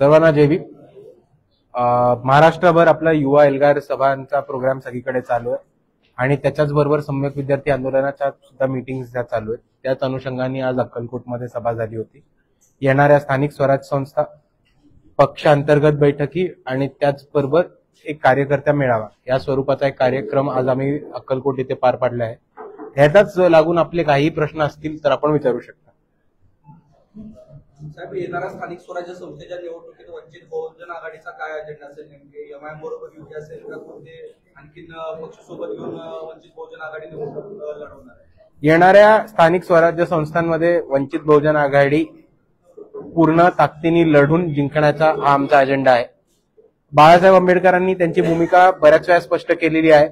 सर्वांना जय भीम। महाराष्ट्रभर आपला युवा एल्गार सभांचा प्रोग्राम सगळीकडे चालू आहे आणि त्याच्याच बरोबर सम्यक विद्यार्थी आंदोलनाच्या सुद्धा मीटिंग्स त्या चालू आहेत। त्याच अनुषंगाने आज अक्कलकोटमध्ये सभा झाली होती। येणाऱ्या स्थानिक स्वराज्य संस्था पक्षांतर्गत बैठकी आणि त्याचबरोबर एक कार्यकर्ता मेळावा या स्वरूपाचा एक कार्यक्रम आज आम्ही अक्कलकोट येथे पार पाडला आहे। ह्याचाच लागून आपले काही प्रश्न असतील तर आपण विचारू शकता। साहेब, येणाऱ्या स्थानिक स्वराज्य संस्थेच्या निवडणुकीत वंचित बहुजन आघाडीचा काय अजेंडा असेल? नेमके एमआयएम बरोबर युती असेल का कोणते आणखीन पक्ष सोबत घेऊन वंचित बहुजन आघाडी निवडणूक लढवणार आहे? येणाऱ्या स्थानिक स्वराज्य संस्थांमध्ये वंचित बहुजन आघाडी पूर्ण ताकदीने लढून जिंकण्याचा हा आमचा अजेंडा आहे। बाळासाहेब आंबेडकरांनी त्यांची भूमिका बऱ्याच वेळा स्पष्ट केलेली आहे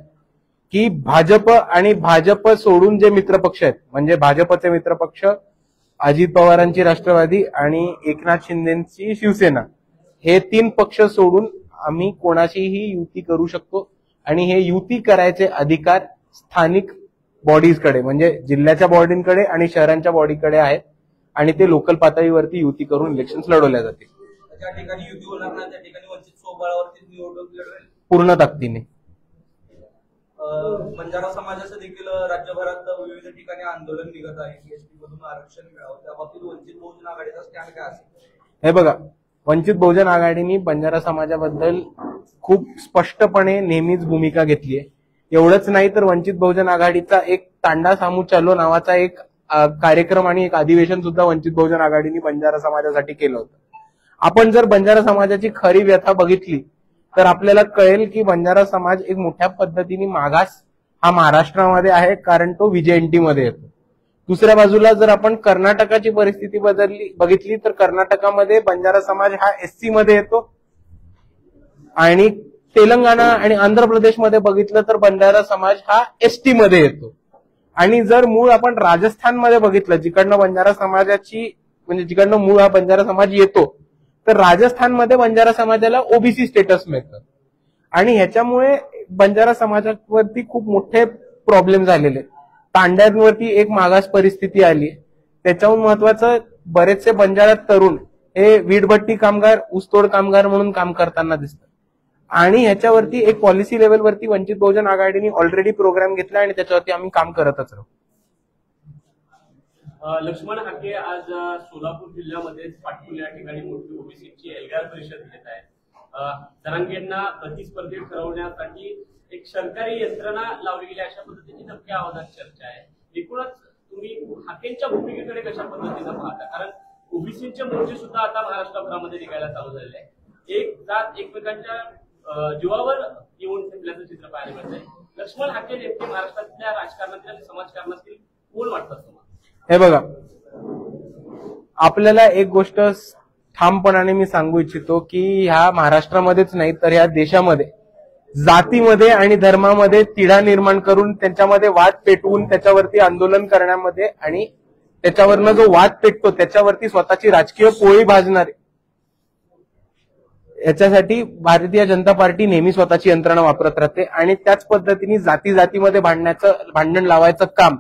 की भाजप आणि भाजप सोडून जे मित्रपक्ष आहेत, म्हणजे भाजपचे मित्रपक्ष अजित पवारांची राष्ट्रवादी आणि एकनाथ शिंदेची शिवसेना, हे तीन पक्ष सोडून आम्ही कोणाशीही युती करू शकतो आणि हे युती करायचे अधिकार स्थानिक बॉडीजकडे म्हणजे जिल्ह्याच्या बॉडींकडे आणि शहरांच्या बॉडीकडे आहेत आणि ते लोकल पातळीवरती युती करून इलेक्शन्स लढवल्या जातील। त्या ठिकाणी युती होणार नाही, त्या ठिकाणी वंचित स्वबळावरती निवडणूक लढवेल पूर्ण ताकदीने। बंजारा समाजाचं देखील राज्यभरात विविध ठिकाणी आंदोलन निघत आहे, एसटी मधून आरक्षण मिळावं, त्या बाबतीत वंचित बहुजन आघाडीचा स्टँड काय असेल? हे बघा, वंचित बहुजन आघाडीने बंजारा समाजाबद्दल खूप स्पष्टपणे नेहमीच भूमिका घेतली आहे। एवढंच नाही तर वंचित बहुजन आघाडीचा एक तांडा सामू चालो नावाचा एक कार्यक्रम आणि एक अधिवेशन सुद्धा वंचित बहुजन आघाडीने बंजारा समाजासाठी केलं होतं। आपण जर बंजारा समाजाची खरी व्यथा बघितली तर आपल्याला कळेल की बंजारा समाज एक मोठ्या पद्धतीने मागास हा महाराष्ट्रामध्ये आहे, कारण तो व्हीजेएनटी मध्ये येतो। दुसऱ्या बाजूला जर आपण कर्नाटकाची परिस्थिती बघितली तर कर्नाटकामध्ये बंजारा समाज हा एससी मध्ये येतो आणि तेलंगणा आणि आंध्र प्रदेशमध्ये बघितलं तर बंजारा समाज हा एसटी मध्ये येतो। आणि जर मूळ आपण राजस्थानमध्ये बघितलं, जिकडनं बंजारा समाजाची म्हणजे जिकडनं मूळ हा बंजारा समाज येतो, तर राजस्थानमध्ये बंजारा समाजाला ओबीसी स्टेटस मिळतं आणि ह्याच्यामुळे बंजारा समाजावरती खूप मोठे प्रॉब्लेम झालेले, तांड्यांवरती एक मागास परिस्थिती आली। त्याच्याहून महत्वाचं, बरेचसे बंजारा तरुण हे वीटभट्टी कामगार, ऊसतोड कामगार म्हणून काम करताना दिसतात आणि ह्याच्यावरती एक पॉलिसी लेवलवरती वंचित बहुजन आघाडीने ऑलरेडी प्रोग्राम घेतला आणि त्याच्यावरती आम्ही काम करतच राहू। लक्ष्मण हाके आज सोलापूर जिल्ह्यामध्ये पाटकुल या ठिकाणी मोठी ओबीसीची एल्गार परिषद घेत आहेत। जरांगेंना प्रतिस्पर्धी ठरवण्यासाठी एक सरकारी यंत्रणा लावली गेली अशा पद्धतीची धक्क्या आवाजात चर्चा आहे। एकूणच तुम्ही हाकेंच्या भूमिकेकडे कशा पद्धतीने पाहता? कारण ओबीसीचे मोर्चे सुद्धा आता महाराष्ट्रभरामध्ये निघायला चालू झाले आहे। एक जात एकमेकांच्या जीवावर येऊन ठेपल्याचं चित्र पाहायला मिळतंय। लक्ष्मण हाके नेमके महाराष्ट्रातल्या राजकारणातील आणि समाजकारणातील कोण वाटतात तुम्हाला? हे बघा, आपल्याला एक गोष्ट ठामपणाने मी सांगू इच्छितो की ह्या महाराष्ट्रामध्येच नाही तर ह्या देशामध्ये जातीमध्ये आणि धर्मामध्ये तिढा निर्माण करून त्यांच्यामध्ये वाद पेटवून त्याच्यावरती आंदोलन करण्यामध्ये आणि त्याच्यावरनं जो वाद पेटतो त्याच्यावरती स्वतःची राजकीय पोळी भाजणारे, याच्यासाठी भारतीय जनता पार्टी नेहमी स्वतःची यंत्रणा वापरत राहते आणि त्याच पद्धतीने जातीमध्ये भांडण लावायचं काम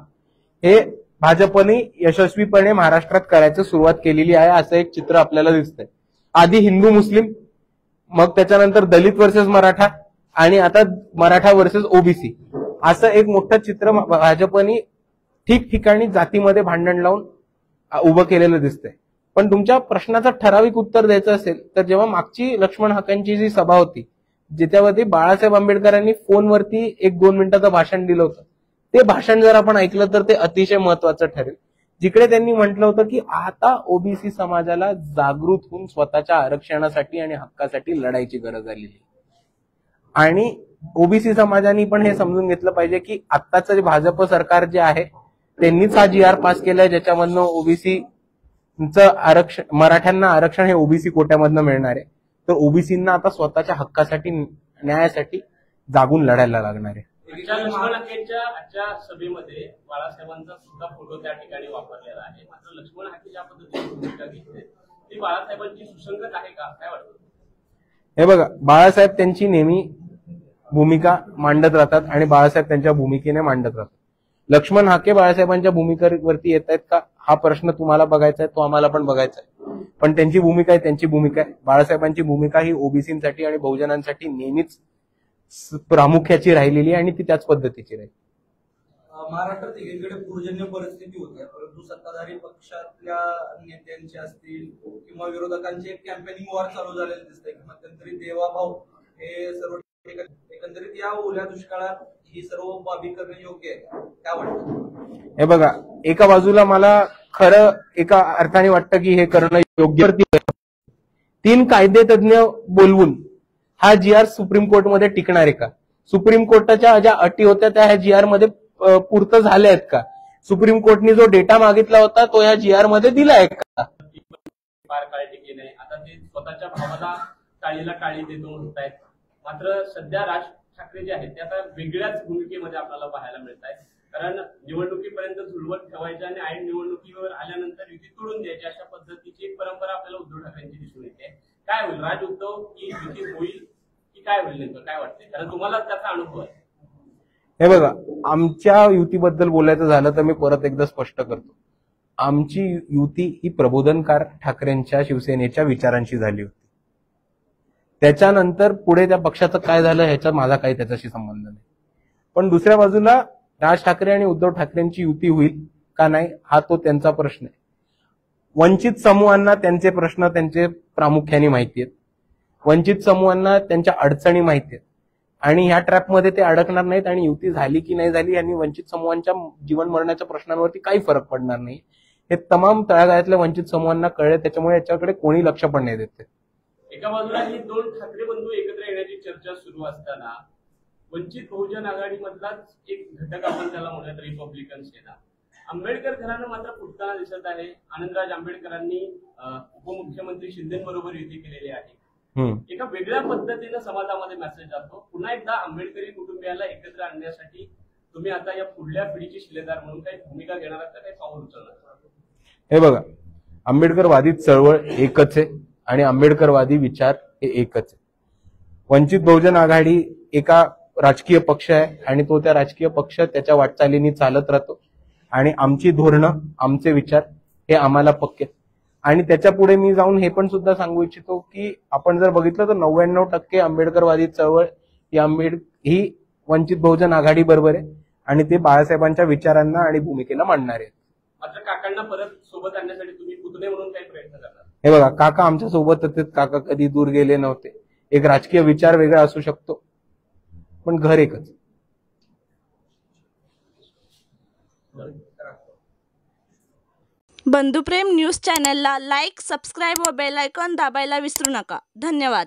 हे भाजपने यशस्वीपणे महाराष्ट्रात करायचं सुरुवात केलेली आहे, असं एक चित्र आपल्याला दिसतंय। आधी हिंदू मुस्लिम, मग त्याच्यानंतर दलित वर्सेस मराठा आणि आता मराठा वर्सेस ओबीसी, असं एक मोठं चित्र भाजपने ठिकठिकाणी जातीमध्ये भांडण लावून उभं केलेलं दिसतंय। पण तुमच्या प्रश्नाचं ठराविक उत्तर द्यायचं असेल तर जेव्हा मागची लक्ष्मण हाकेंची जी सभा होती, ज्याच्यावरती बाळासाहेब आंबेडकरांनी फोनवरती 1-2 मिनिटाचं भाषण दिलं होतं, ते भाषण जर आपण ऐकलं तर ते अतिशय महत्वाचं ठरेल, जिकडे त्यांनी म्हटलं होतं की आता ओबीसी समाजाला जागृत होऊन स्वतःच्या आरक्षणासाठी आणि हक्कासाठी लढायची गरज आलेली आणि ओबीसी समाजाने पण हे समजून घेतलं पाहिजे की आत्ताचं भाजप सरकार जे आहे त्यांनीच हा GR पास केलाय, ज्याच्यामधनं ओबीसीचं आरक्षण, मराठ्यांना आरक्षण हे ओबीसी कोट्यामधनं मिळणार आहे, तर ओबीसींना आता स्वतःच्या हक्कासाठी न्यायासाठी जागून लढायला लागणार आहे। लक्ष्मण हाकेंच्या आजच्या सभेमध्ये बाळासाहेबांचा सुद्धा फोटो त्या ठिकाणी वापरलेला आहे, मात्र लक्ष्मण हाके ज्या पद्धतीने भूमिका घेतली ती बाळासाहेबांची सुसंगत आहे का, काय वाटतं? हे बघा, बाळासाहेब त्यांची नेहमी भूमिका मांडत राहतात आणि बाळासाहेब त्यांच्या भूमिकेने मांडत राहतात। लक्ष्मण हाके बाळासाहेबांच्या भूमिकेवरती येत आहेत का हा प्रश्न तुम्हाला बघायचा आहे, तो आम्हाला पण बघायचा आहे। पण त्यांची भूमिका आहे त्यांची भूमिका आहे. बाळासाहेबांची भूमिका ही ओबीसीसाठी आणि बहुजनांसाठी नेहमीच प्रामुख्याची राहिलेली आहे आणि ती त्याच पद्धतीची राहील. महाराष्ट्रात एकीकडे पूरजन्य परिस्थिती होती, परंतु सत्ताधारी पक्षातल्या नेत्यांचे असतील किंवा विरोधकांचे एक कॅम्पेनिंग वॉर चालू झालेलं दिसतंय की मध्यंतरी देवाभाऊ हे सर्व एकंदरीत या ओल्या दुष्काळात ही सर्व बाबी करणे योग्य आहे, काय वाटतं? हे बघा, एका बाजूला मला खरं एका अर्थाने वाटतं की हे करणं योग्य. 3 कायदेतज्ञ बोलवून हा GR सुप्रीम कोर्टमध्ये टिकणार आहे का? सुप्रीम कोर्टाच्या ज्या अटी होत्या त्या ह्या GR मध्ये पूर्त झाल्या आहेत का? सुप्रीम कोर्टने जो डेटा मागितला होता तो ह्या GR मध्ये दिलाय का? फार काळ टिकले नाही. आता ते स्वतःच्या भावाला टाळीला टाळी देतो म्हणतायत. मात्र सध्या राज ठाकरे जे आहेत ते आता वेगळ्याच भूमिकेमध्ये आपल्याला पाहायला मिळत आहेत. कारण निवडणुकीपर्यंत झुलवत ठेवायच्या आणि ऐन निवडणुकीवर आल्यानंतर युती तोडून द्यायची अशा पद्धतीची एक परंपरा आपल्याला उद्धव ठाकरेंची दिसून येते. काय होईल, राज उद्धव की युती होईल की काय होईल नेमकं काय वाटतंय? कारण तुम्हाला त्याचा अनुभव आहे. हे बघा, आमच्या युतीबद्दल बोलायचं झालं तर मी परत एकदा स्पष्ट करतो, आमची युती ही प्रबोधनकार ठाकरेंच्या शिवसेनेच्या विचारांशी झाली होती. त्याच्यानंतर पुढे त्या पक्षाचं काय झालं ह्याचा माझा काही त्याच्याशी संबंध नाही. पण दुसऱ्या बाजूला राज ठाकरे आणि उद्धव ठाकरेंची युती होईल का नाही हा तो त्यांचा प्रश्न आहे. वंचित समूहांना त्यांचे प्रश्न त्यांचे प्रामुख्याने माहिती आहेत. वंचित समूहांना त्यांच्या अडचणी माहिती आहेत आणि ह्या ट्रॅपमध्ये ते अडकणार नाहीत आणि युती झाली की नाही झाली यांनी वंचित समूहांच्या जीवन मरणाच्या प्रश्नांवरती काही फरक पडणार नाही. हे तमाम तळागाळातल्या वंचित समूहांना कळले, त्याच्यामुळे याच्याकडे कोणी लक्ष पण नाही देते. एका बाजूला ही 2 ठाकरे बंधू एकत्र येण्याची चर्चा सुरू असताना वंचित बहुजन आघाडीमधलाच एक घटक आपण त्याला म्हणूयात रिपब्लिकन सेना, आंबेडकर घराणं मात्र फुटताना दिसत आहे. आनंदराज आंबेडकरांनी उपमुख्यमंत्री शिंदेबरोबर युती केलेली आहे. एका वेगळ्या पद्धतीनं समाजामध्ये मेसेज जातो. पुन्हा एकदा आंबेडकरी कुटुंबियाला एकत्र आणण्यासाठी तुम्ही आता या पुढल्या पिढीची शिलेदार म्हणून काही भूमिका घेणार आहात का, काही पाऊल उचलणार? हे बघा, आंबेडकरवादी चळवळ एकच आहे आणि आंबेडकरवादी विचार हे एकच आहे. वंचित बहुजन आघाडी एका राजकीय पक्ष आहे आणि तो त्या राजकीय पक्ष त्याच्या वाटचालीने चालत राहतो आणि आमची धोरणं आमचे विचार हे आम्हाला पक्के. आणि त्याच्या पुढे मी जाऊन हे पण सुद्धा सांगू इच्छितो की आपण जर बघितलं तर 99% आंबेडकरवादी चळवळ ही वंचित बहुजन आघाडी बरोबर आहे आणि ते बाळासाहेबांच्या विचारांना आणि भूमिकेला मांडणार आहेत. मात्र काकांना परत सोबत आणण्यासाठी तुम्ही पुतणे म्हणून काही प्रयत्न करणार? हे बघा, काका आमच्या सोबत होते, काका कधी दूर गेले नव्हते. एक राजकीय विचार वेगळा असू शकतो पण घर एकच. बंधुप्रेम न्यूज चॅनलला लाईक, सबस्क्राईब व बेल आयकॉन दाबायला विसरू नका. धन्यवाद.